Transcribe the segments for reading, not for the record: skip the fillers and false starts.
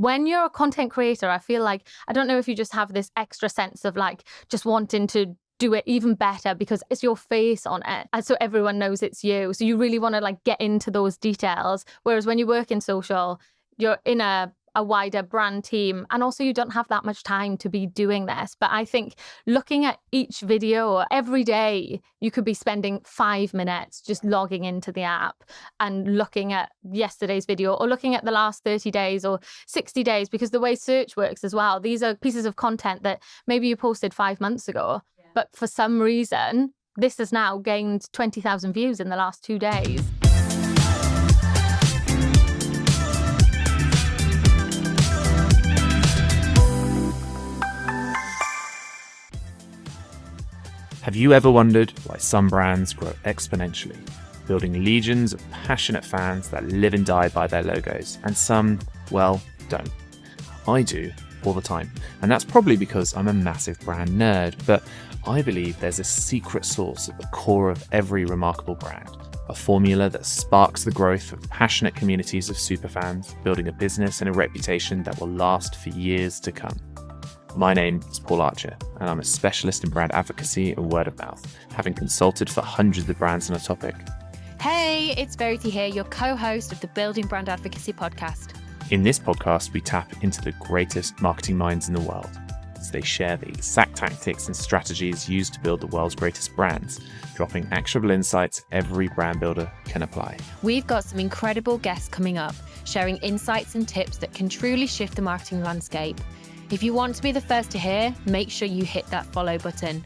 when you're a content creator, I feel like, I don't know if you just have this extra sense of like just wanting to do it even better because it's your face on it. And so everyone knows it's you. So you really want to like get into those details. Whereas when you work in social, you're in a wider brand team. And also you don't have that much time to be doing this. But I think looking at each video every day, you could be spending 5 minutes just logging into the app and looking at yesterday's video or looking at the last 30 days or 60 days, because the way search works as well, these are pieces of content that maybe you posted 5 months ago, but for some reason, this has now gained 20,000 views in the last 2 days. Have you ever wondered why some brands grow exponentially, building legions of passionate fans that live and die by their logos, and some, well, don't? I do, all the time, and that's probably because I'm a massive brand nerd, but I believe there's a secret sauce at the core of every remarkable brand, a formula that sparks the growth of passionate communities of superfans, building a business and a reputation that will last for years to come. My name is Paul Archer, and I'm a specialist in brand advocacy and word of mouth, having consulted for hundreds of brands on a topic. Hey, it's Verity here, your co-host of the Building Brand Advocacy podcast. In this podcast, we tap into the greatest marketing minds in the world as they share the exact tactics and strategies used to build the world's greatest brands, dropping actionable insights every brand builder can apply. We've got some incredible guests coming up, sharing insights and tips that can truly shift the marketing landscape. If you want to be the first to hear, make sure you hit that follow button.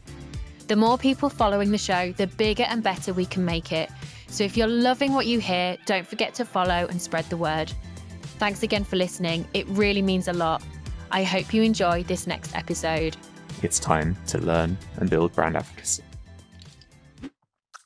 The more people following the show, the bigger and better we can make it. So if you're loving what you hear, don't forget to follow and spread the word. Thanks again for listening. It really means a lot. I hope you enjoy this next episode. It's time to learn and build brand advocacy.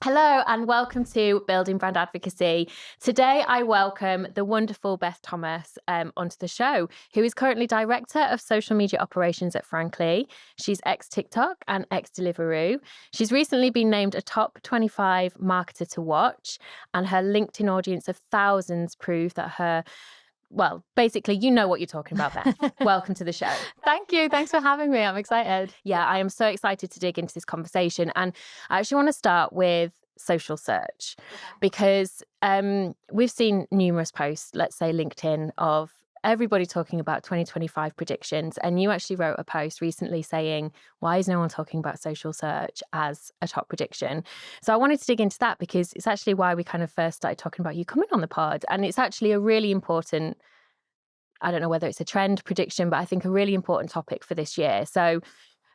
Hello and welcome to Building Brand Advocacy. Today I welcome the wonderful Beth Thomas onto the show, who is currently Director of Social Media Operations at Frankly. She's ex-TikTok and ex-Deliveroo. She's recently been named a top 25 marketer to watch, and her LinkedIn audience of thousands prove that her, well, basically, you know what you're talking about, Beth. Welcome to the show. Thank you. Thanks for having me. I'm excited. Yeah, I am so excited to dig into this conversation. And I actually want to start with social search, because we've seen numerous posts, let's say LinkedIn, of everybody talking about 2025 predictions. And you actually wrote a post recently saying, why is no one talking about social search as a top prediction? So I wanted to dig into that because it's actually why we kind of first started talking about you coming on the pod. And it's actually a really important, I don't know whether it's a trend prediction, but I think a really important topic for this year. So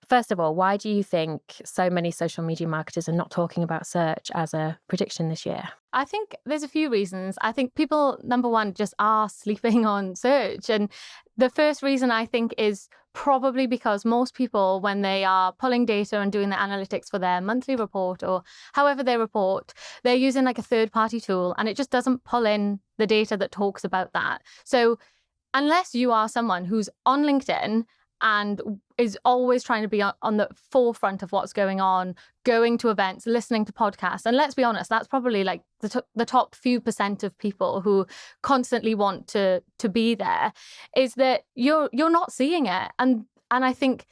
first of all, why do you think so many social media marketers are not talking about search as a prediction this year? I think there's a few reasons. I think people, number one, just are sleeping on search. And the first reason I think is probably because most people, when they are pulling data and doing the analytics for their monthly report or however they report, they're using like a third-party tool and it just doesn't pull in the data that talks about that. So unless you are someone who's on LinkedIn and is always trying to be on the forefront of what's going on, going to events, listening to podcasts. And let's be honest, that's probably like the top few percent of people who constantly want to be there, is that you're not seeing it. And I think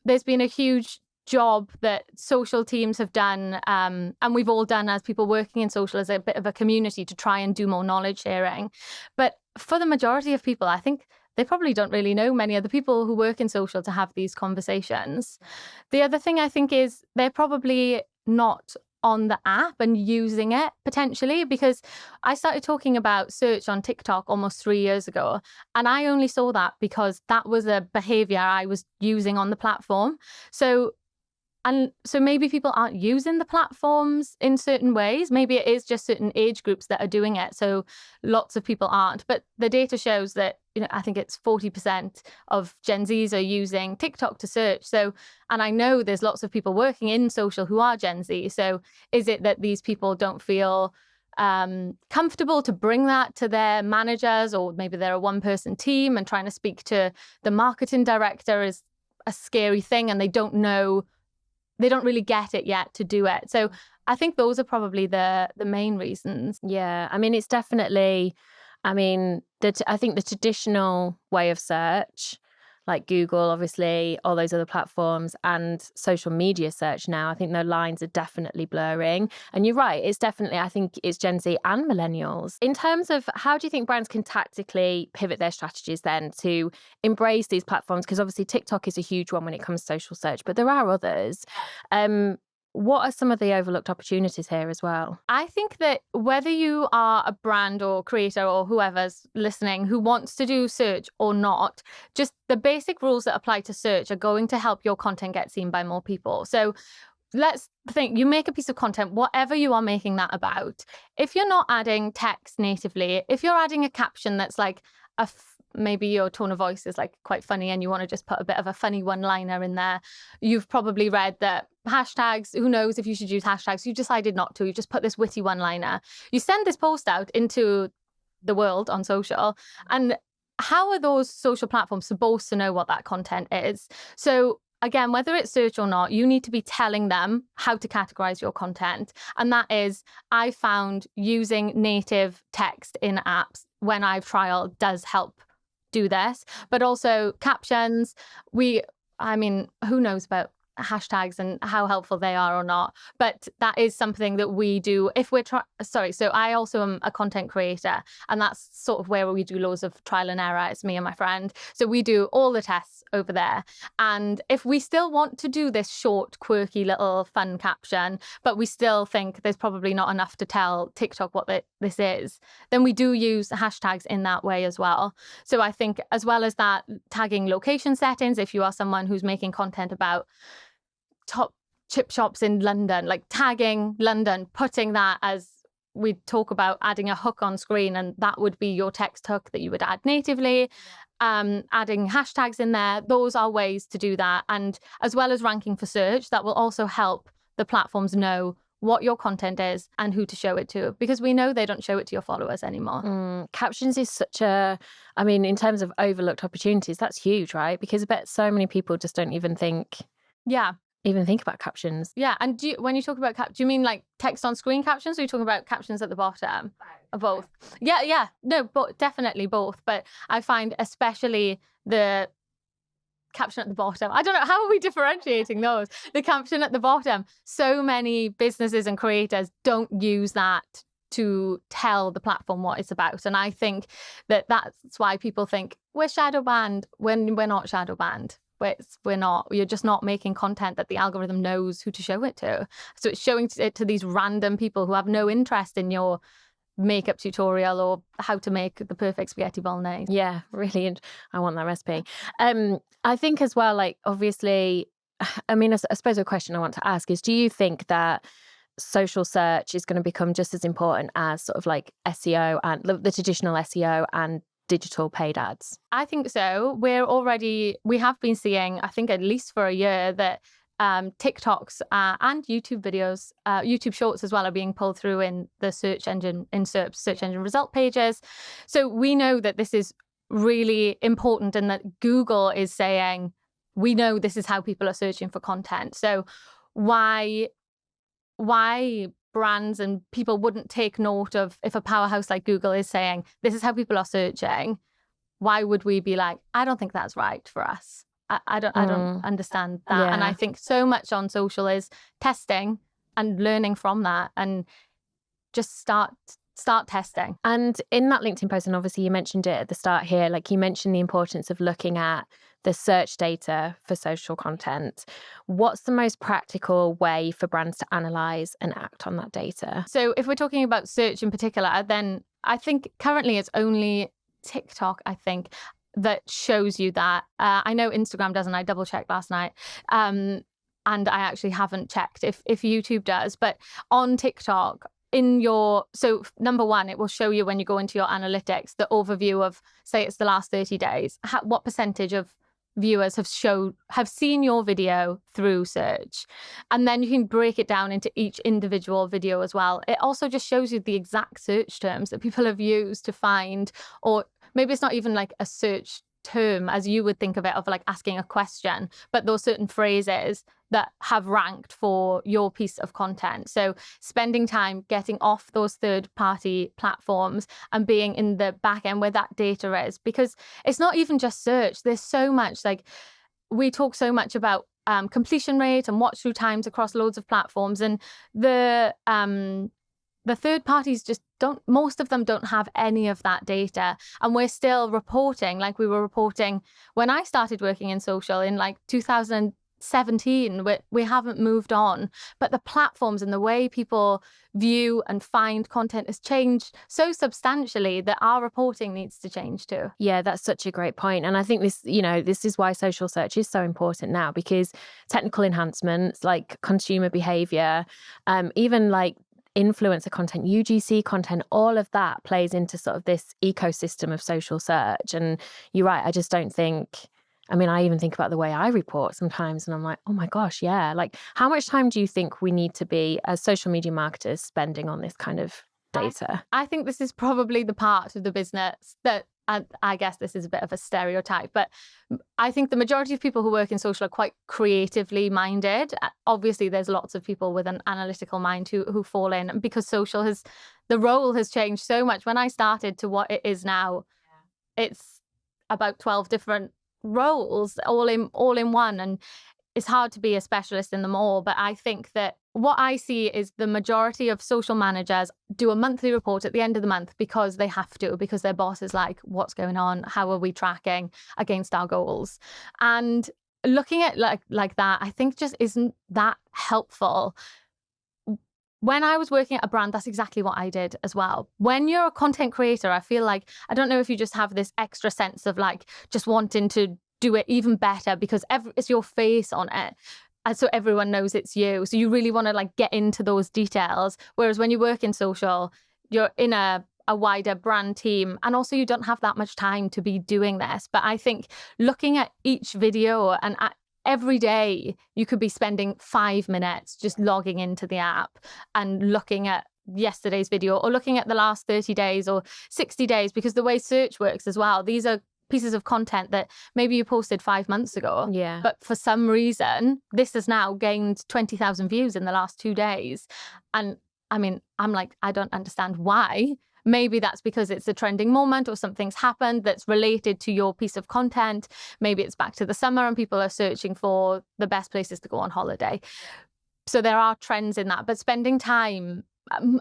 there's been a huge job that social teams have done, and we've all done as people working in social as a bit of a community to try and do more knowledge sharing. But for the majority of people, I think they probably don't really know many other people who work in social to have these conversations. The other thing I think is they're probably not on the app and using it potentially, because I started talking about search on TikTok almost 3 years ago. And I only saw that because that was a behavior I was using on the platform. So maybe people aren't using the platforms in certain ways. Maybe it is just certain age groups that are doing it. So lots of people aren't. But the data shows that, I think it's 40% of Gen Zs are using TikTok to search. So, and I know there's lots of people working in social who are Gen Z. So is it that these people don't feel comfortable to bring that to their managers, or maybe they're a one-person team and trying to speak to the marketing director is a scary thing and they don't really get it yet to do it. So I think those are probably the main reasons. Yeah, I mean, it's definitely, I mean, I think the traditional way of search, like Google, obviously, all those other platforms, and social media search now, I think the lines are definitely blurring. And you're right, it's definitely, I think it's Gen Z and millennials. In terms of how do you think brands can tactically pivot their strategies then to embrace these platforms? Because obviously TikTok is a huge one when it comes to social search, but there are others. What are some of the overlooked opportunities here as well? I think that whether you are a brand or creator or whoever's listening who wants to do search or not, just the basic rules that apply to search are going to help your content get seen by more people. So let's think, you make a piece of content, whatever you are making that about. If you're not adding text natively, if you're adding a caption that's like maybe your tone of voice is like quite funny and you want to just put a bit of a funny one-liner in there. You've probably read that hashtags, who knows if you should use hashtags, you decided not to, you just put this witty one-liner. You send this post out into the world on social, and how are those social platforms supposed to know what that content is? So again, whether it's search or not, you need to be telling them how to categorize your content. And that is, I found using native text in apps when I've trialed does help do this, but also captions. I mean, who knows about hashtags and how helpful they are or not, but that is something that we do if we're so I also am a content creator, and that's sort of where we do loads of trial and error. It's me and my friend, so we do all the tests over there. And if we still want to do this short, quirky little fun caption, but we still think there's probably not enough to tell TikTok what this is, then we do use hashtags in that way as well. So I think, as well as that, tagging location settings, if you are someone who's making content about top chip shops in London, like tagging London, putting that as we talk about adding a hook on screen, and that would be your text hook that you would add natively. Adding hashtags in there, those are ways to do that. And as well as ranking for search, that will also help the platforms know what your content is and who to show it to, because we know they don't show it to your followers anymore. Captions is such I mean, in terms of overlooked opportunities, that's huge, right? Because I bet so many people just don't even think about captions. Yeah. And when you talk about do you mean like text on screen captions, or are you talking about captions at the bottom? Both. Yeah. No, but definitely both. But I find especially the caption at the bottom, I don't know, how are we differentiating those? The caption at the bottom, so many businesses and creators don't use that to tell the platform what it's about. And I think that's why people think we're shadow banned when we're not shadow banned. We're not. You're just not making content that the algorithm knows who to show it to. So it's showing it to these random people who have no interest in your makeup tutorial or how to make the perfect spaghetti bolognese. Yeah, really. I want that recipe. I think as well, like, obviously, I mean, I suppose a question I want to ask is, do you think that social search is going to become just as important as sort of like SEO and the traditional SEO and digital paid ads? I think so. We have been seeing, I think at least for a year, that TikToks and YouTube videos, YouTube Shorts as well, are being pulled through in the search engine result pages. So we know that this is really important, and that Google is saying, we know this is how people are searching for content. So why brands and people wouldn't take note of, if a powerhouse like Google is saying this is how people are searching, why would we be like, I don't think that's right for us? I don't understand that. Yeah. And I think so much on social is testing and learning from that, and just start testing. And in that LinkedIn post, and obviously you mentioned it at the start here, like you mentioned the importance of looking at the search data for social content. What's the most practical way for brands to analyze and act on that data? So if we're talking about search in particular, then I think currently it's only TikTok, I think, that shows you that. I know Instagram doesn't. I double checked last night. And I actually haven't checked if YouTube does. But on TikTok, so number one, it will show you when you go into your analytics, the overview of, say it's the last 30 days, what percentage of viewers have seen your video through search. And then you can break it down into each individual video as well. It also just shows you the exact search terms that people have used to find, or maybe it's not even like a search term as you would think of it, of like asking a question, but those certain phrases that have ranked for your piece of content. So spending time getting off those third-party platforms and being in the back end where that data is, because it's not even just search. There's so much, like we talk so much about completion rate and watch through times across loads of platforms, and the third parties just don't, most of them don't have any of that data. And we're still reporting like we were reporting when I started working in social in like 2017. We haven't moved on, but the platforms and the way people view and find content has changed so substantially that our reporting needs to change too. Yeah, that's such a great point. And I think this, this is why social search is so important now, because technical enhancements like consumer behavior, even like influencer content, UGC content, all of that plays into sort of this ecosystem of social search. And you're right, I just don't think, I even think about the way I report sometimes and I'm like, oh my gosh, yeah. Like, how much time do you think we need to be, as social media marketers, spending on this kind of data? I think this is probably the part of the business that, and I guess this is a bit of a stereotype, but I think the majority of people who work in social are quite creatively minded. Obviously, there's lots of people with an analytical mind who fall in, because social the role has changed so much. When I started to what it is now, it's about 12 different roles all in one, and it's hard to be a specialist in them all. But I think that what I see is the majority of social managers do a monthly report at the end of the month because they have to, because their boss is like, what's going on? How are we tracking against our goals? And looking at like that, I think just isn't that helpful. When I was working at a brand, that's exactly what I did as well. When you're a content creator, I feel like, I don't know if you just have this extra sense of like just wanting to do it even better because it's your face on it. And so everyone knows it's you. So you really want to like get into those details. Whereas when you work in social, you're in a wider brand team. And also you don't have that much time to be doing this. But I think looking at each video and every day you could be spending 5 minutes just logging into the app and looking at yesterday's video or looking at the last 30 days or 60 days, because the way search works as well, these are pieces of content that maybe you posted 5 months ago. Yeah. But for some reason, this has now gained 20,000 views in the last 2 days. And I'm like, I don't understand why. Maybe that's because it's a trending moment or something's happened that's related to your piece of content. Maybe it's back to the summer and people are searching for the best places to go on holiday. So there are trends in that, but spending time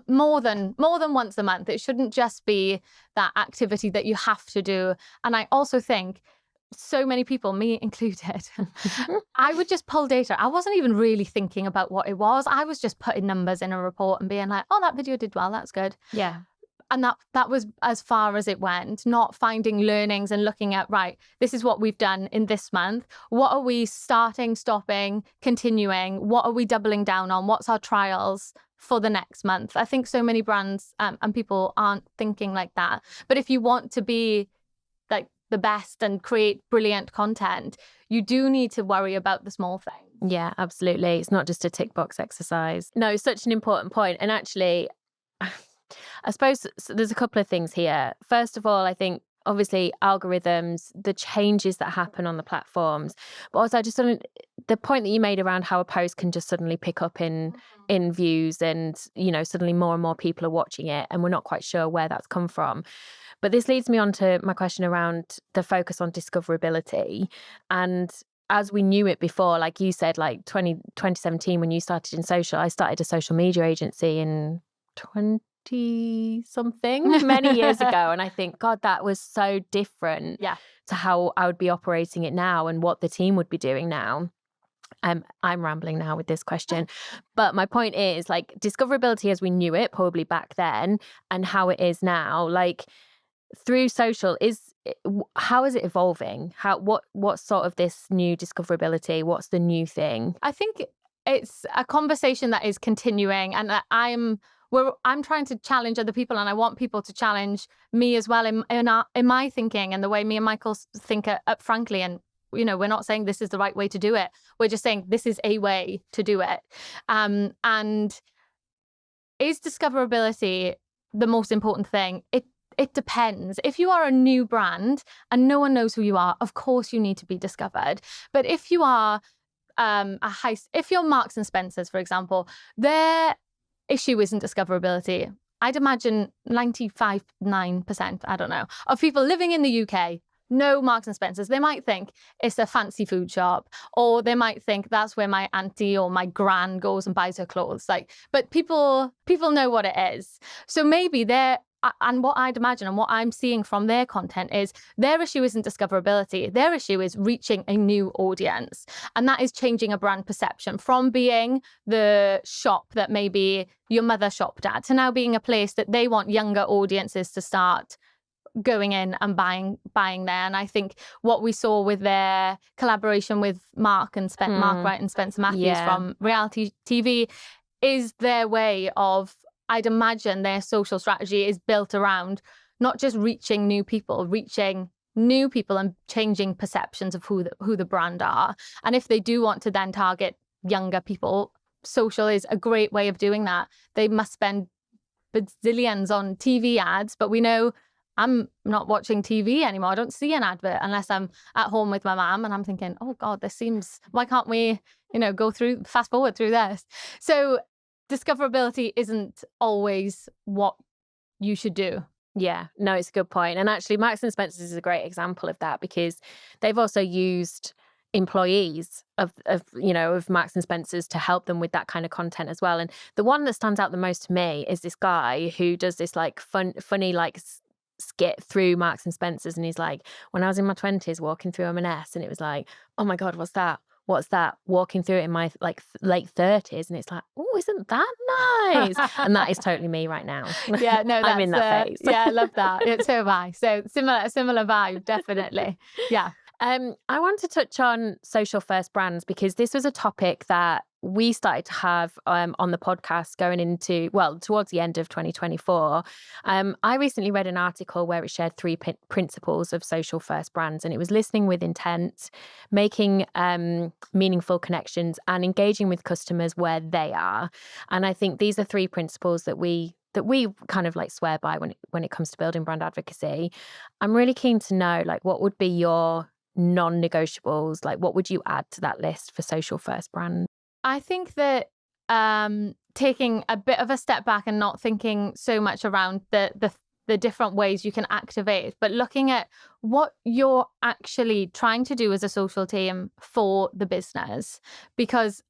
more than once a month, it shouldn't just be that activity that you have to do. And I also think so many people, me included, I would just pull data. I wasn't even really thinking about what it was. I was just putting numbers in a report and being like, oh, that video did well, that's good. Yeah. And that was as far as it went, not finding learnings and looking at, right, this is what we've done in this month. What are we starting, stopping, continuing? What are we doubling down on? What's our trials for the next month? I think so many brands and people aren't thinking like that. But if you want to be like the best and create brilliant content, you do need to worry about the small things. Yeah, absolutely. It's not just a tick box exercise. No, such an important point. And actually, I suppose there's a couple of things here. First of all, I think obviously algorithms, the changes that happen on the platforms, but also I just the point that you made around how a post can just suddenly pick up in views and, suddenly more and more people are watching it and we're not quite sure where that's come from. But this leads me on to my question around the focus on discoverability. And as we knew it before, like you said, like 2017, when you started in social, I started a social media agency in 20-something, many years ago. And I think, God, that was so different to how I would be operating it now and what the team would be doing now. I'm rambling now with this question. But my point is, like, discoverability as we knew it probably back then and how it is now, like through social, how is it evolving? What's sort of this new discoverability? What's the new thing? I think it's a conversation that is continuing, and I'm trying to challenge other people, and I want people to challenge me as well in my thinking and the way me and Michael think at Frankly. And we're not saying this is the right way to do it. We're just saying this is a way to do it. And is discoverability the most important thing? it depends. If you are a new brand and no one knows who you are, of course you need to be discovered. But if you are if you're Marks and Spencer's, for example, their issue isn't discoverability. I'd imagine 95.9%, I don't know, of people living in the UK know Marks and Spencer's. They might think it's a fancy food shop, or they might think that's where my auntie or my gran goes and buys her clothes. But people know what it is. So maybe and what I'd imagine and what I'm seeing from their content is their issue isn't discoverability. Their issue is reaching a new audience. And that is changing a brand perception from being the shop that maybe your mother shopped at to now being a place that they want younger audiences to start going in and buying there. And I think what we saw with their collaboration with Mark Wright and Spencer Matthews from reality TV is their way of, I'd imagine their social strategy is built around not just reaching new people and changing perceptions of who the brand are. And if they do want to then target younger people, social is a great way of doing that. They must spend bazillions on TV ads, but we know I'm not watching TV anymore. I don't see an advert unless I'm at home with my mum and I'm thinking, oh God, why can't we, fast forward through this? So discoverability isn't always what you should do. Yeah, no, it's a good point. And actually, Marks and Spencer's is a great example of that, because they've also used employees of Marks and Spencer's to help them with that kind of content as well. And the one that stands out the most to me is this guy who does this funny skit through Marks and Spencer's, and he's like, when I was in my 20s walking through M&S, and it was like, oh my God, what's that? Walking through it in my late 30s, and it's like, oh, isn't that nice? And that is totally me right now. Yeah, no, I'm in that phase. Yeah, I love that. So am I. So similar vibe, definitely. Yeah. I want to touch on social first brands, because this was a topic that we started to have on the podcast going into, towards the end of 2024. I recently read an article where it shared 3 principles of social first brands, and it was listening with intent, making meaningful connections, and engaging with customers where they are. And I think these are 3 principles that we kind of swear by when it comes to building brand advocacy. I'm really keen to know, what would be your non-negotiables? What would you add to that list for social first brand? I think that taking a bit of a step back and not thinking so much around the different ways you can activate, but looking at what you're actually trying to do as a social team for the business. Because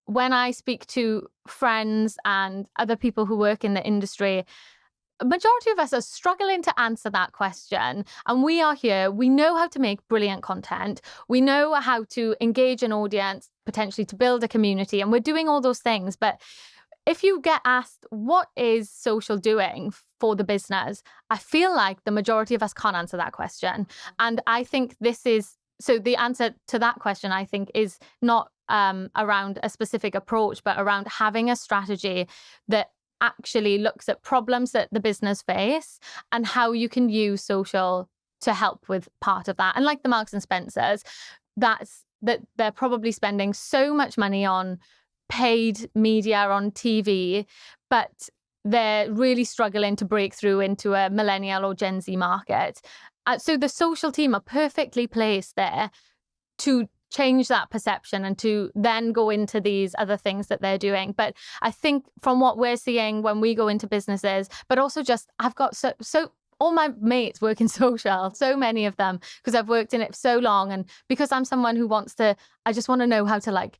when I speak to friends and other people who work in the industry, a majority of us are struggling to answer that question. And we are here. We know how to make brilliant content. We know how to engage an audience, potentially to build a community. And we're doing all those things. But if you get asked, what is social doing for the business? I feel like the majority of us can't answer that question. And I think the answer to that question, I think, is not around a specific approach, but around having a strategy that actually looks at problems that the business face and how you can use social to help with part of that. And like the Marks and Spencer's, that they're probably spending so much money on paid media on TV, but they're really struggling to break through into a millennial or Gen Z market. So the social team are perfectly placed there to change that perception and to then go into these other things that they're doing. But I think from what we're seeing when we go into businesses, but also just, I've got so all my mates work in social, so many of them, because I've worked in it for so long. And because I'm someone who I just want to know how to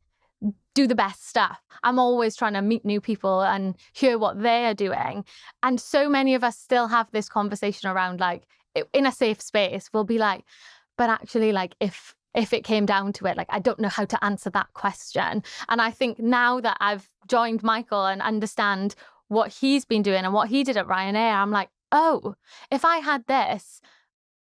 do the best stuff. I'm always trying to meet new people and hear what they're doing. And so many of us still have this conversation around in a safe space, we'll be like, but actually if it came down to it, I don't know how to answer that question. And I think now that I've joined Michael and understand what he's been doing and what he did at Ryanair, I'm like, oh, if I had this,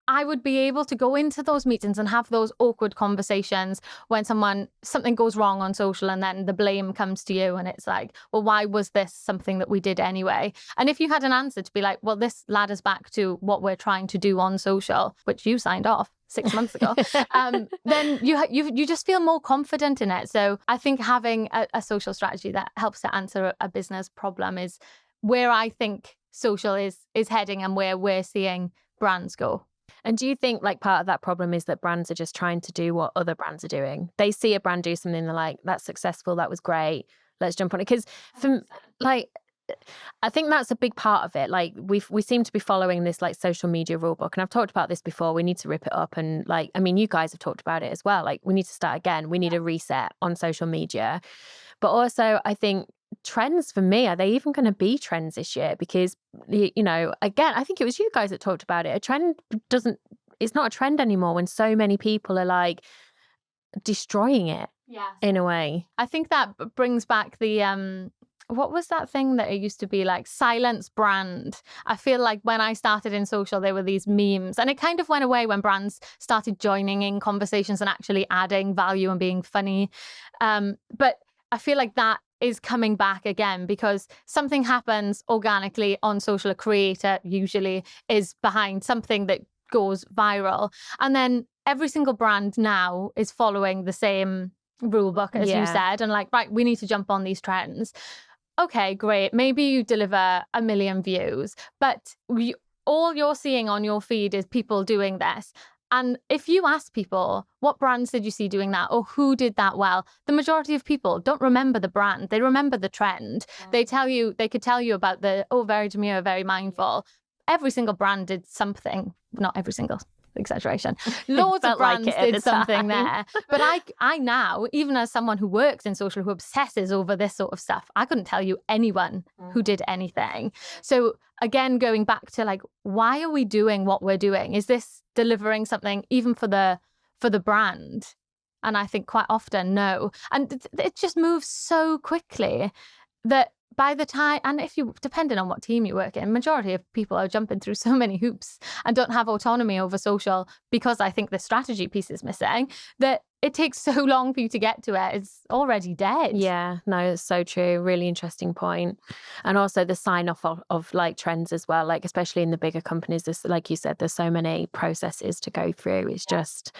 I would be able to go into those meetings and have those awkward conversations when something goes wrong on social and then the blame comes to you and it's like, well, why was this something that we did anyway? And if you had an answer to be like, well, this ladders back to what we're trying to do on social, which you signed off 6 months ago, then you just feel more confident in it. So I think having a social strategy that helps to answer a business problem is where I think social is heading and where we're seeing brands go. And do you think like part of that problem is that brands are just trying to do what other brands are doing? They see a brand do something, they're like, that's successful, that was great, let's jump on it. Because like, I think that's a big part of it. Like we seem to be following this like social media rule book, and I've talked about this before. We need to rip it up, and like, I mean, you guys have talked about it as well. Like we need to start again. We need a reset on social media. But also, I think trends for me, are they even going to be trends this year? Because, you know, again, I think it was you guys that talked about it. A trend it's not a trend anymore when so many people are like destroying it in a way. I think that brings back the, what was that thing that it used to be like silence brand? I feel like when I started in social, there were these memes, and it kind of went away when brands started joining in conversations and actually adding value and being funny. But I feel like that is coming back again because something happens organically on social. A creator usually is behind something that goes viral. And then every single brand now is following the same rule book, as you said, and like, right, we need to jump on these trends. Okay, great. Maybe you deliver 1 million views, but all you're seeing on your feed is people doing this. And if you ask people, what brands did you see doing that, or who did that well, the majority of people don't remember the brand. They remember the trend. They could tell you about the, very demure, very mindful. Every single brand did something. Not every single, exaggeration. Loads of brands did something there. But I now, even as someone who works in social, who obsesses over this sort of stuff, I couldn't tell you anyone who did anything. So again, going back to like, why are we doing what we're doing? Is this delivering something even for the brand? And I think quite often, no. And it just moves so quickly that by the time, and if you, depending on what team you work in, majority of people are jumping through so many hoops and don't have autonomy over social because I think the strategy piece is missing, that it takes so long for you to get to it. It's already dead. Yeah, no, it's so true. Really interesting point. And also the sign off of like trends as well, like especially in the bigger companies, there's, like you said, there's so many processes to go through. It's just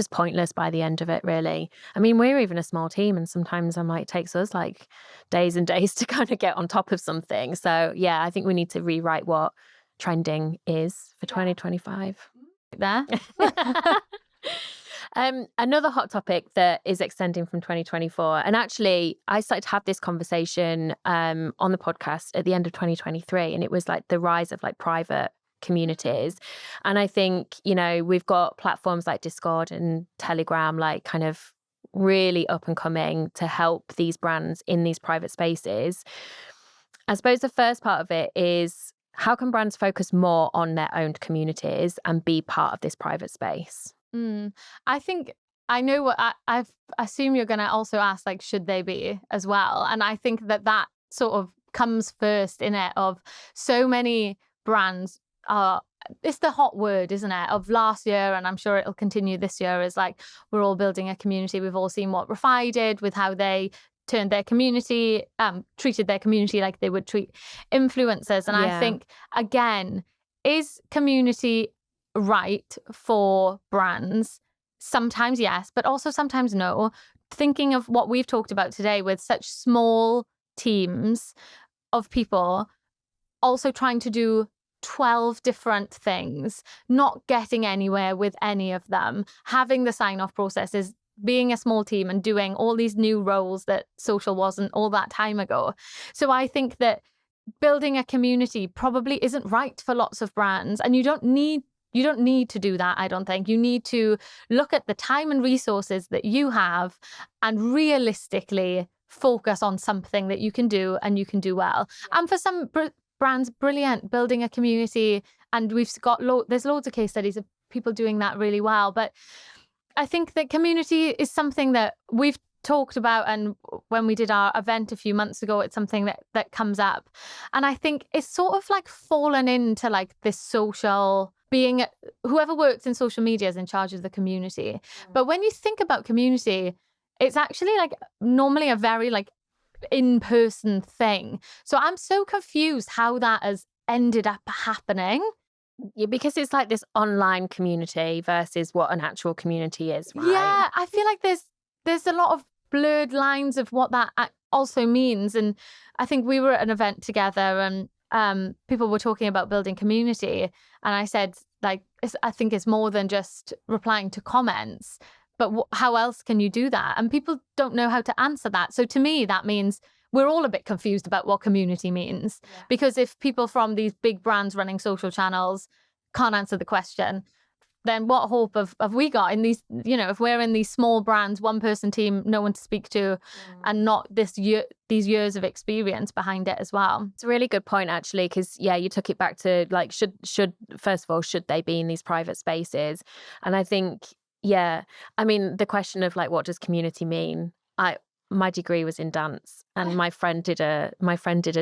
pointless by the end of it, really. I mean, we're even a small team, and sometimes I'm like, it takes us like days and days to kind of get on top of something. So yeah, I think we need to rewrite what trending is for 2025. There. Another hot topic that is extending from 2024, and actually I started to have this conversation on the podcast at the end of 2023, and it was like the rise of like private communities. And I think, you know, we've got platforms like Discord and Telegram like kind of really up and coming to help these brands in these private spaces. I suppose the first part of it is, how can brands focus more on their own communities and be part of this private space? I think I know what I assume you're going to also ask, like, should they be as well? And I think that sort of comes first in it, of so many brands are, it's the hot word, isn't it, of last year, and I'm sure it'll continue this year, is like, we're all building a community. We've all seen what Refi did with how they turned their community, treated their community like they would treat influencers. And I think, again, is community right for brands? Sometimes yes, but also sometimes no. Thinking of what we've talked about today with such small teams of people also trying to do 12 different things, not getting anywhere with any of them, having the sign-off processes, being a small team and doing all these new roles that social wasn't all that time ago. So I think that building a community probably isn't right for lots of brands, and you don't need to do that, I don't think. You need to look at the time and resources that you have and realistically focus on something that you can do and you can do well. And for some brands, brilliant, building a community. And we've got there's loads of case studies of people doing that really well. But I think that community is something that we've talked about, and when we did our event a few months ago, it's something that comes up. And I think it's sort of like fallen into like this social being, whoever works in social media is in charge of the community. But when you think about community, it's actually like normally a very like in-person thing. So I'm so confused how that has ended up happening. Yeah, because it's like this online community versus what an actual community is, right? Yeah, I feel like there's a lot of blurred lines of what that also means. And I think we were at an event together, and people were talking about building community, and I said, like, I think it's more than just replying to comments, but how else can you do that? And people don't know how to answer that. So to me, that means we're all a bit confused about what community means. Yeah. Because if people from these big brands running social channels can't answer the question, then what hope have we got in these, if we're in these small brands, one person team, no one to speak to, and not these years of experience behind it as well. It's a really good point, actually, because you took it back to like, should first of all, should they be in these private spaces? And I think, I mean, the question of like, what does community mean? My degree was in dance, and my friend did a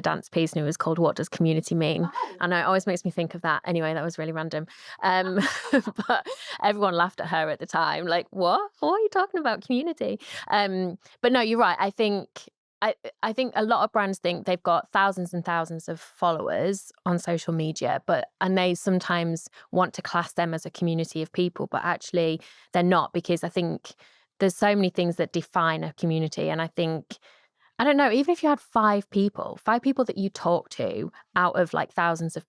dance piece, and it was called "What Does Community Mean?" Oh. And it always makes me think of that. Anyway, that was really random, but everyone laughed at her at the time. Like, what are you talking about, community? But no, you're right. I think a lot of brands think they've got thousands and thousands of followers on social media, and they sometimes want to class them as a community of people, but actually they're not, because I think there's so many things that define a community. And I think, I don't know, even if you had 5 people that you talk to out of like thousands of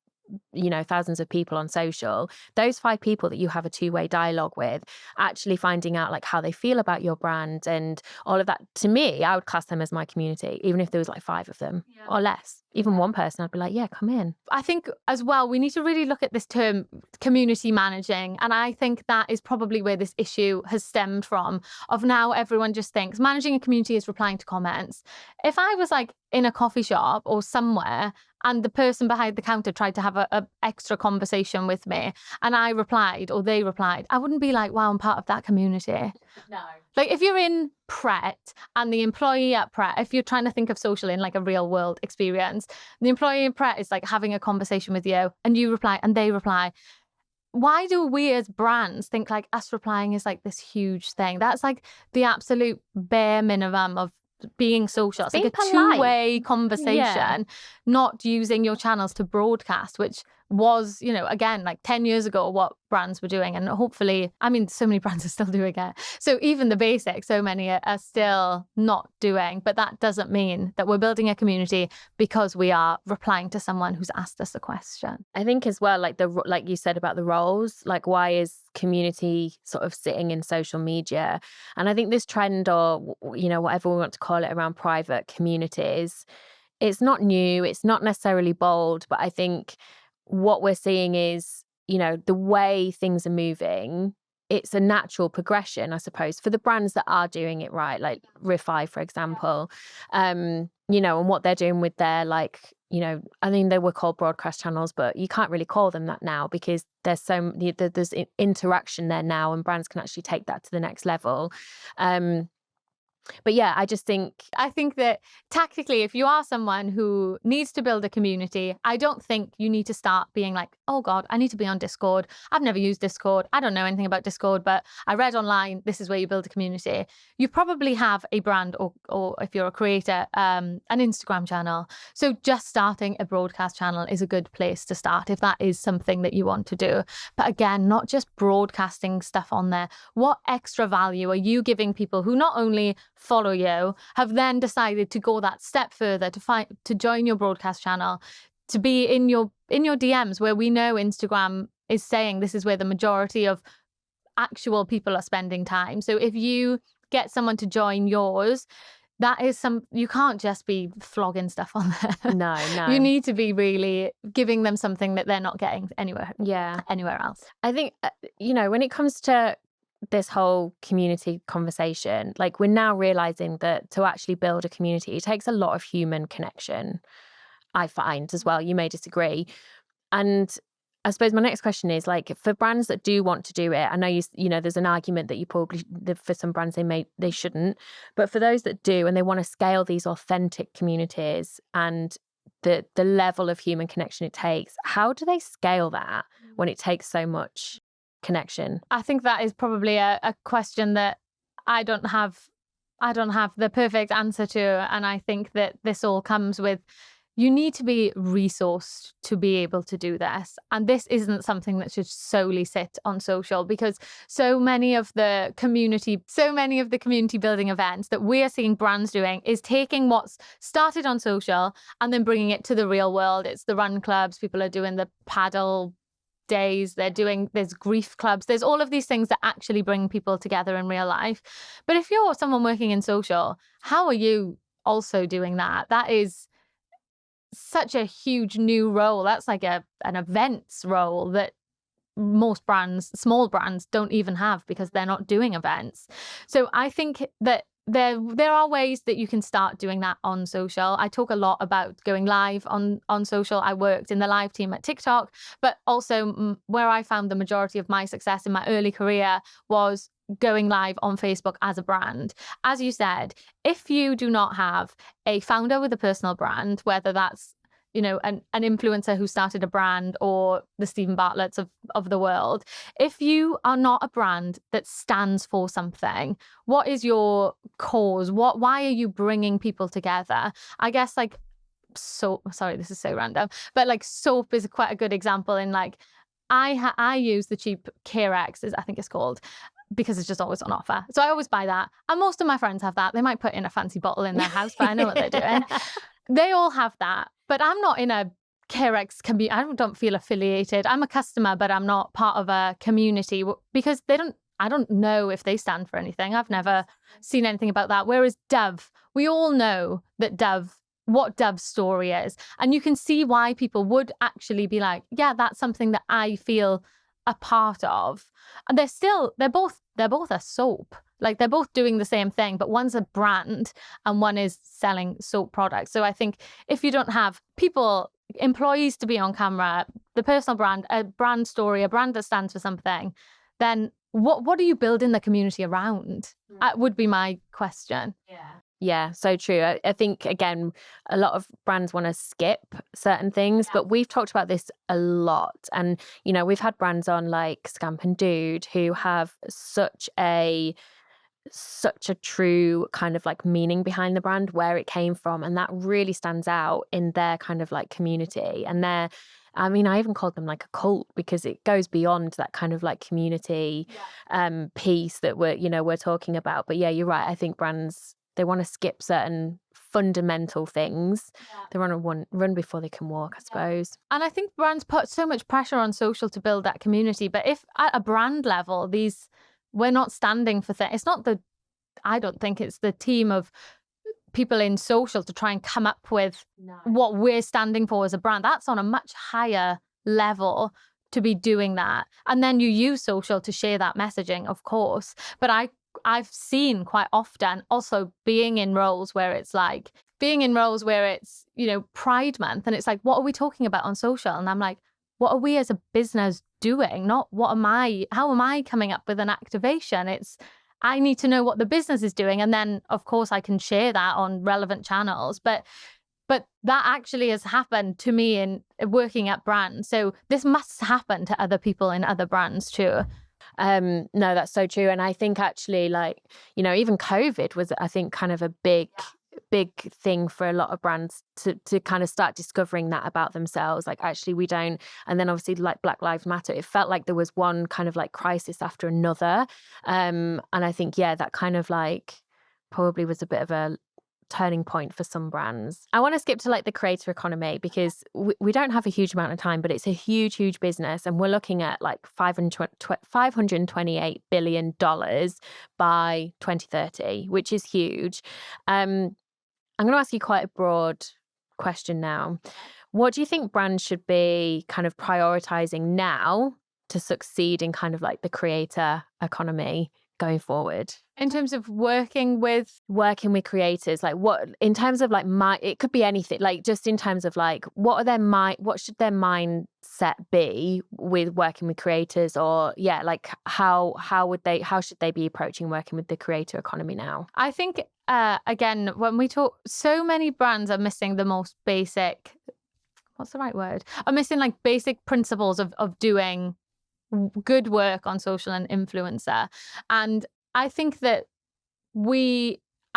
people on social, those 5 people that you have a 2-way dialogue with, actually finding out like how they feel about your brand and all of that, to me, I would class them as my community, even if there was like 5 of them or less. Even one person, I'd be like, yeah, come in. I think as well, we need to really look at this term community managing. And I think that is probably where this issue has stemmed from, of now everyone just thinks managing a community is replying to comments. If I was like in a coffee shop or somewhere and the person behind the counter tried to have a extra conversation with me and I replied or they replied, I wouldn't be like, wow, I'm part of that community. No. Like if you're in Pret and the employee at Pret, if you're trying to think of social in like a real world experience, the employee in Pret is like having a conversation with you and you reply and they reply. Why do we as brands think like us replying is like this huge thing? That's like the absolute bare minimum of being social. It's like a polite 2-way conversation, not using your channels to broadcast, which was, again, like 10 years ago, what brands were doing. And hopefully, I mean, so many brands are still doing it. So even the basics, so many are still not doing. But that doesn't mean that we're building a community because we are replying to someone who's asked us a question. I think as well, like you said about the roles, like why is community sort of sitting in social media? And I think this trend, or, whatever we want to call it, around private communities, it's not new. It's not necessarily bold, but I think what we're seeing is, the way things are moving, it's a natural progression, I suppose, for the brands that are doing it right, like Refi, for example, and what they're doing with their, like, I mean, they were called broadcast channels, but you can't really call them that now because there's interaction there now, and brands can actually take that to the next level. But I think that tactically, if you are someone who needs to build a community, I don't think you need to start being like, oh God, I need to be on Discord. I've never used Discord. I don't know anything about Discord, but I read online, this is where you build a community. You probably have a brand or if you're a creator, an Instagram channel. So just starting a broadcast channel is a good place to start if that is something that you want to do. But again, not just broadcasting stuff on there. What extra value are you giving people who not only follow you, have then decided to go that step further to join your broadcast channel, to be in your DMs, where we know Instagram is saying this is where the majority of actual people are spending time. So if you get someone to join yours, that is you can't just be flogging stuff on there. No. You need to be really giving them something that they're not getting anywhere else. I think, when it comes to this whole community conversation, like we're now realizing that to actually build a community, it takes a lot of human connection, I find as well. You may disagree. And I suppose my next question is, like, for brands that do want to do it, I know there's an argument that you probably, for some brands they shouldn't, but for those that do and they want to scale these authentic communities and the level of human connection it takes, how do they scale that when it takes so much connection? I think that is probably a question that I don't have the perfect answer to, and I think that this all comes with you need to be resourced to be able to do this. And this isn't something that should solely sit on social, because so many of the community building events that we are seeing brands doing is taking what's started on social and then bringing it to the real world. It's the run clubs, people are doing the paddle days, there's grief clubs, there's all of these things that actually bring people together in real life. But if you're someone working in social, how are you also doing that? That is such a huge new role. That's like an events role that most brands, small brands, don't even have because they're not doing events. So I think that there are ways that you can start doing that on social. I talk a lot about going live on social. I worked in the live team at TikTok, but also where I found the majority of my success in my early career was going live on Facebook as a brand. As you said, if you do not have a founder with a personal brand, whether that's an influencer who started a brand or the Stephen Bartletts of the world, if you are not a brand that stands for something, what is your cause? Why are you bringing people together? I guess soap, sorry, this is so random, but soap is quite a good example in I use the cheap Carex, I think it's called, because it's just always on offer. So I always buy that. And most of my friends have that. They might put in a fancy bottle in their house, but I know what they're doing. They all have that. But I'm not in a Carex I don't feel affiliated. I'm a customer, but I'm not part of a community because I don't know if they stand for anything. I've never seen anything about that. Whereas Dove, we all know what Dove's story is. And you can see why people would actually be like, yeah, that's something that I feel a part of. And they're both a soap. They're both doing the same thing, but one's a brand and one is selling soap products. So I think if you don't have employees to be on camera, the personal brand, a brand story, a brand that stands for something, then what are you building the community around? Would be my question. Yeah, so true. I think, again, a lot of brands want to skip certain things, but we've talked about this a lot. And, we've had brands on like Scamp and Dude who have such a true kind of meaning behind the brand, where it came from. And that really stands out in their kind of community. And I even called them a cult because it goes beyond that kind of community piece that we're talking about. But yeah, you're right. I think brands, they want to skip certain fundamental things. They want to run before they can walk, I suppose. And I think brands put so much pressure on social to build that community. But if at a brand level, we're not standing for things. I don't think it's the team of people in social to try and come up with what we're standing for as a brand. That's on a much higher level to be doing that. And then you use social to share that messaging, of course. But I've seen quite often also being in roles where it's Pride Month, and it's what are we talking about on social? And I'm like, what are we as a business doing? Not how am I coming up with an activation? I need to know what the business is doing. And then of course I can share that on relevant channels. But that actually has happened to me in working at brands. So this must happen to other people in other brands too. No, that's so true. And I think actually even COVID was, I think, kind of a big thing for a lot of brands to kind of start discovering that about themselves. Actually we don't. And then obviously Black Lives Matter, it felt like there was one kind of crisis after another. And I think, that kind of probably was a bit of a turning point for some brands. I want to skip to the creator economy because we don't have a huge amount of time, but it's a huge business, and we're looking at $528 billion by 2030, which is huge. I'm going to ask you quite a broad question now. What do you think brands should be kind of prioritizing now to succeed in kind of the creator economy going forward? In terms of working with creators, what in terms of it could be anything, just in terms of what should their mindset be with working with creators, or how should they be approaching working with the creator economy now? I think again, when we talk, so many brands are missing the most basic, what's the right word? Are missing basic principles of doing good work on social and influencer. And I think that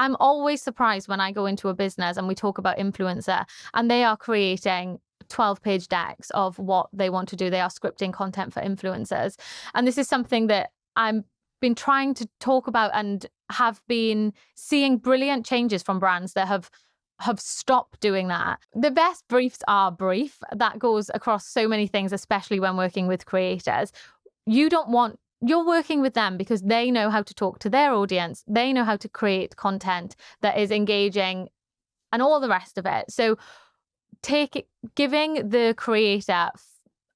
I'm always surprised when I go into a business and we talk about influencer and they are creating 12-page decks of what they want to do. They are scripting content for influencers. And this is something that I've been trying to talk about and have been seeing brilliant changes from brands that have stopped doing that. The best briefs are brief. That goes across so many things, especially when working with creators. You're working with them because they know how to talk to their audience. They know how to create content that is engaging and all the rest of it. So giving the creator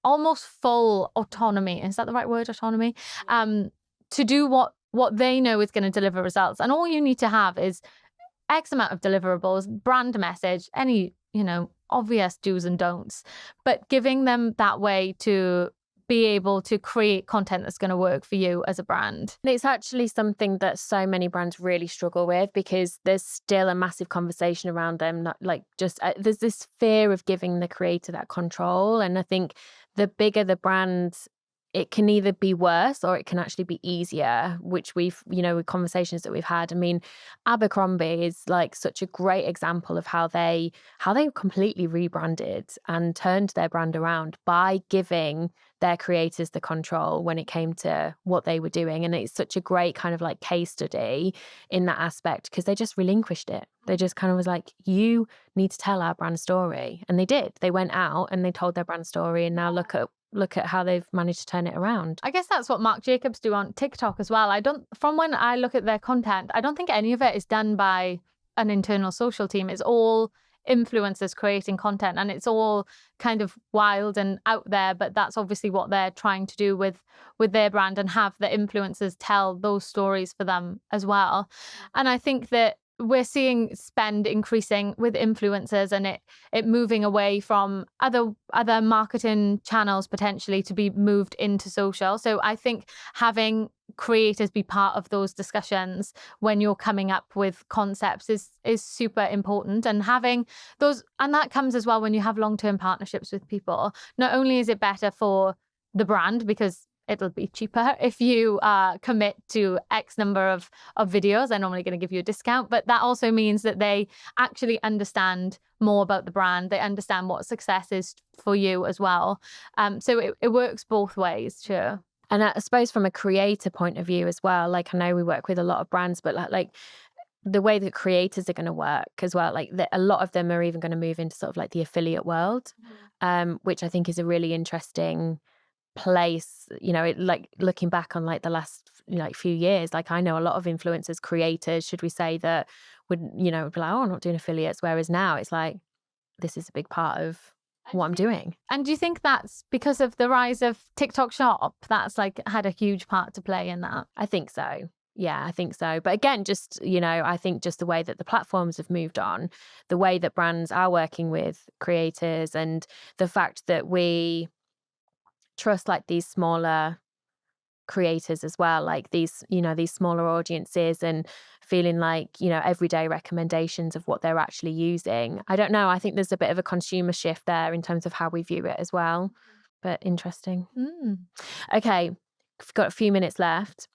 almost full autonomy, is that the right word, autonomy? To do what they know is going to deliver results. And all you need to have is X amount of deliverables, brand message, any, obvious do's and don'ts, but giving them that way to be able to create content that's going to work for you as a brand. And it's actually something that so many brands really struggle with because there's still a massive conversation around them. There's this fear of giving the creator that control. And I think the bigger the brand, it can either be worse or it can actually be easier, which we've, with conversations that we've had. I mean, Abercrombie is like such a great example of how they completely rebranded and turned their brand around by giving their creators the control when it came to what they were doing. And it's such a great kind of like case study in that aspect because they just relinquished it. They just kind of was like, you need to tell our brand story. And they did. They went out and they told their brand story. And now look at how they've managed to turn it around. I guess that's what Marc Jacobs do on TikTok as well. From when I look at their content, I don't think any of it is done by an internal social team. It's all influencers creating content and it's all kind of wild and out there, but that's obviously what they're trying to do with their brand and have the influencers tell those stories for them as well. And I think that we're seeing spend increasing with influencers and it moving away from other marketing channels potentially to be moved into social. So I think having creators be part of those discussions when you're coming up with concepts is super important, and having those, and that comes as well when you have long-term partnerships with people. Not only is it better for the brand because it'll be cheaper if you commit to X number of videos. They're normally going to give you a discount, but that also means that they actually understand more about the brand. They understand what success is for you as well. So it works both ways, sure. And I suppose from a creator point of view as well, like I know we work with a lot of brands, but like the way that creators are going to work as well, like a lot of them are even going to move into sort of like the affiliate world, which I think is a really interesting place. Like looking back on like the last few years, like I know a lot of influencers, creators, should we say, that would be like, oh, I'm not doing affiliates, whereas now it's like this is a big part of what I'm doing. And do you think that's because of the rise of TikTok Shop? That's like had a huge part to play in that? I think so. Yeah, I think so. But again, just, I think just the way that the platforms have moved on, the way that brands are working with creators, and the fact that we trust like these smaller creators as well, like these smaller audiences, and feeling like everyday recommendations of what they're actually using. I don't know, I think there's a bit of a consumer shift there in terms of how we view it as well, but interesting. Okay, we've got a few minutes left.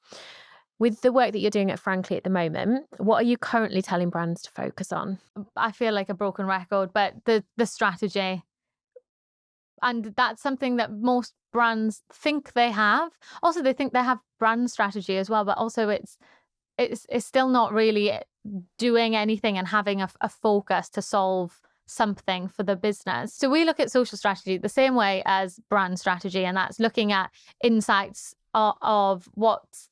With the work that you're doing at Frankly at the moment, what are you currently telling brands to focus on? I feel like a broken record, but the strategy. And that's something that most brands think they have. Also, they think they have brand strategy as well, but also it's still not really doing anything and having a focus to solve something for the business. So we look at social strategy the same way as brand strategy, and that's looking at insights of what's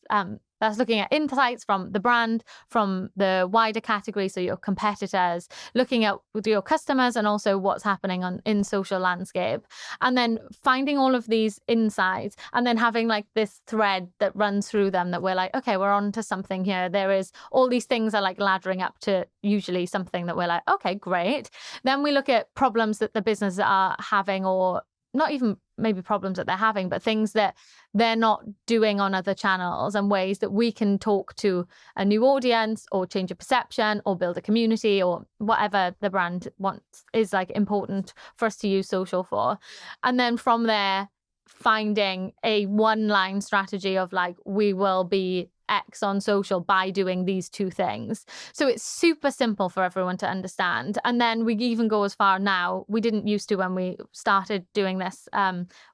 that's looking at insights from the brand, from the wider category, so your competitors, looking at your customers and also what's happening in social landscape, and then finding all of these insights and then having like this thread that runs through them that we're like, okay, we're on to something here. There is all these things are like laddering up to usually something that we're like, okay, great. Then we look at problems that the business are having, or not even maybe problems that they're having, but things that they're not doing on other channels, and ways that we can talk to a new audience or change a perception or build a community or whatever the brand wants is like important for us to use social for. And then from there, finding a one-line strategy of like, we will be X on social by doing these 2 things. So it's super simple for everyone to understand. And then we even go as far now. We didn't used to when we started doing this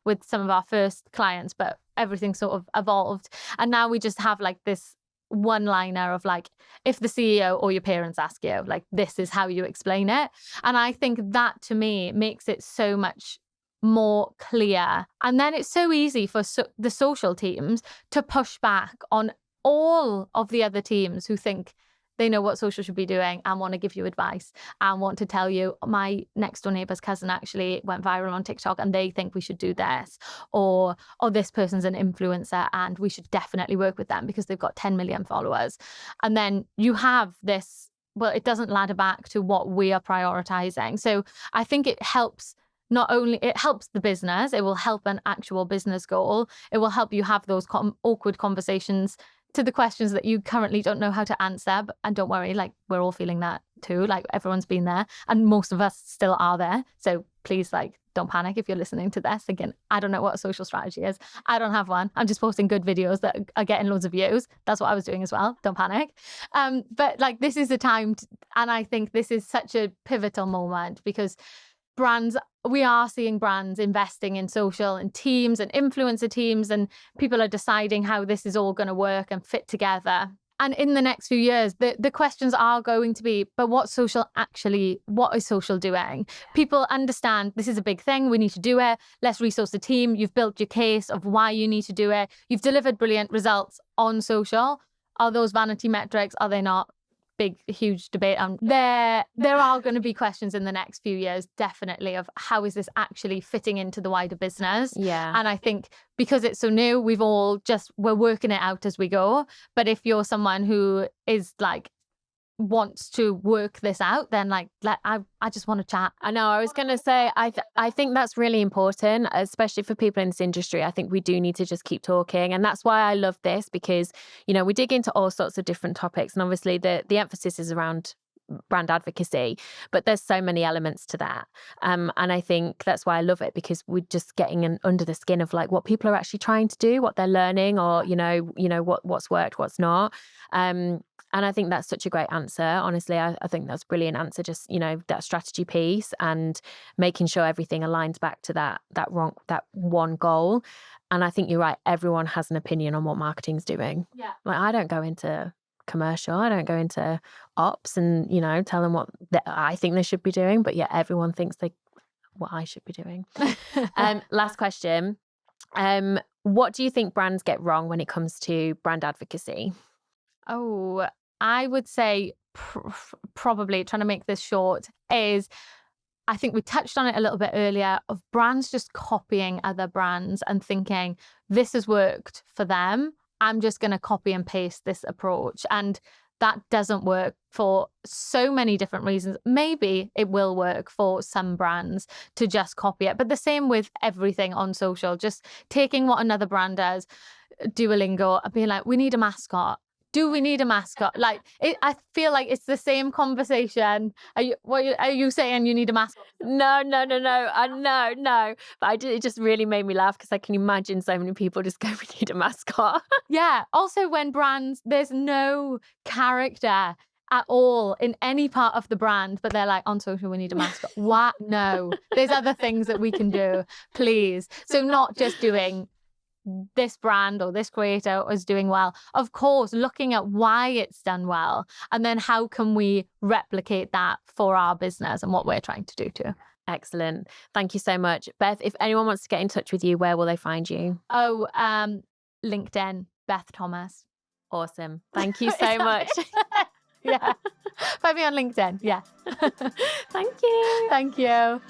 with some of our first clients, but everything sort of evolved. And now we just have like this one-liner of like, if the CEO or your parents ask you, like, this is how you explain it. And I think that to me makes it so much more clear. And then it's so easy for the social teams to push back on all of the other teams who think they know what social should be doing and want to give you advice and want to tell you, my next door neighbor's cousin actually went viral on TikTok and they think we should do this, or this person's an influencer and we should definitely work with them because they've got 10 million followers. And then you have this, well, it doesn't ladder back to what we are prioritizing. So I think it helps. Not only it helps the business, it will help an actual business goal. It will help you have those awkward conversations to the questions that you currently don't know how to answer. And don't worry, like, we're all feeling that too. Like, everyone's been there and most of us still are there. So please, like, don't panic if you're listening to this thinking, I don't know what a social strategy is. I don't have one. I'm just posting good videos that are getting loads of views. That's what I was doing as well. Don't panic. But like, this is a time and I think this is such a pivotal moment because we are seeing brands investing in social and teams and influencer teams, and people are deciding how this is all going to work and fit together. And in the next few years, the questions are going to be, but what is social doing? People understand this is a big thing. We need to do it. Let's resource the team. You've built your case of why you need to do it. You've delivered brilliant results on social. Are those vanity metrics? Are they not? Big, huge debate. There are going to be questions in the next few years, definitely, of how is this actually fitting into the wider business? Yeah. And I think because it's so new, we're working it out as we go. But if you're someone who is like, wants to work this out, then like, I just want to chat. I know, I was going to say, I think that's really important, especially for people in this industry. I think we do need to just keep talking. And that's why I love this because, you know, we dig into all sorts of different topics. And obviously the emphasis is around brand advocacy, but there's so many elements to that. And I think that's why I love it because we're just getting under the skin of like what people are actually trying to do, what they're learning, or, you know, what's worked, what's not. And I think that's such a great answer. Honestly, I think that's a brilliant answer. Just, you know, that strategy piece and making sure everything aligns back to that one goal. And I think you're right. Everyone has an opinion on what marketing's doing. Yeah. Like, I don't go into commercial. I don't go into ops and, you know, tell them what I think they should be doing. But yeah, everyone thinks what I should be doing. Last question. What do you think brands get wrong when it comes to brand advocacy? Oh, I would say probably, trying to make this short, is I think we touched on it a little bit earlier, of brands just copying other brands and thinking this has worked for them. I'm just going to copy and paste this approach. And that doesn't work for so many different reasons. Maybe it will work for some brands to just copy it. But the same with everything on social, just taking what another brand does, Duolingo, and being like, we need a mascot. Do we need a mascot? Like, I feel like it's the same conversation. Are you saying you need a mascot? No. No. But it just really made me laugh because I can imagine so many people just go, we need a mascot. Yeah. Also, when brands, there's no character at all in any part of the brand, but they're like, on social, we need a mascot. What? No. There's other things that we can do, please. So not just doing this brand or this creator is doing well. Of course, looking at why it's done well, and then how can we replicate that for our business and what we're trying to do too. Excellent. Thank you so much. Beth, if anyone wants to get in touch with you, where will they find you? LinkedIn, Beth Thomas. Awesome. Thank you so much. Yeah. Find me on LinkedIn. Yeah. Thank you. Thank you.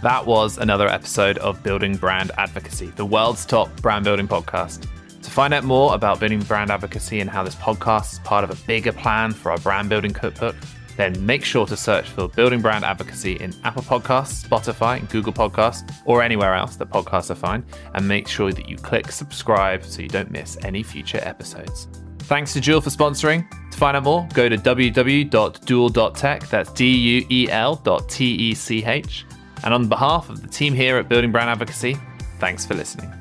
That was another episode of Building Brand Advocacy, the world's top brand building podcast. To find out more about building brand advocacy and how this podcast is part of a bigger plan for our brand building cookbook, then make sure to search for Building Brand Advocacy in Apple Podcasts, Spotify, Google Podcasts, or anywhere else that podcasts are found, and make sure that you click subscribe so you don't miss any future episodes. Thanks to Duel for sponsoring. To find out more, go to www.duel.tech, that's duel.tech. And on behalf of the team here at Building Brand Advocacy, thanks for listening.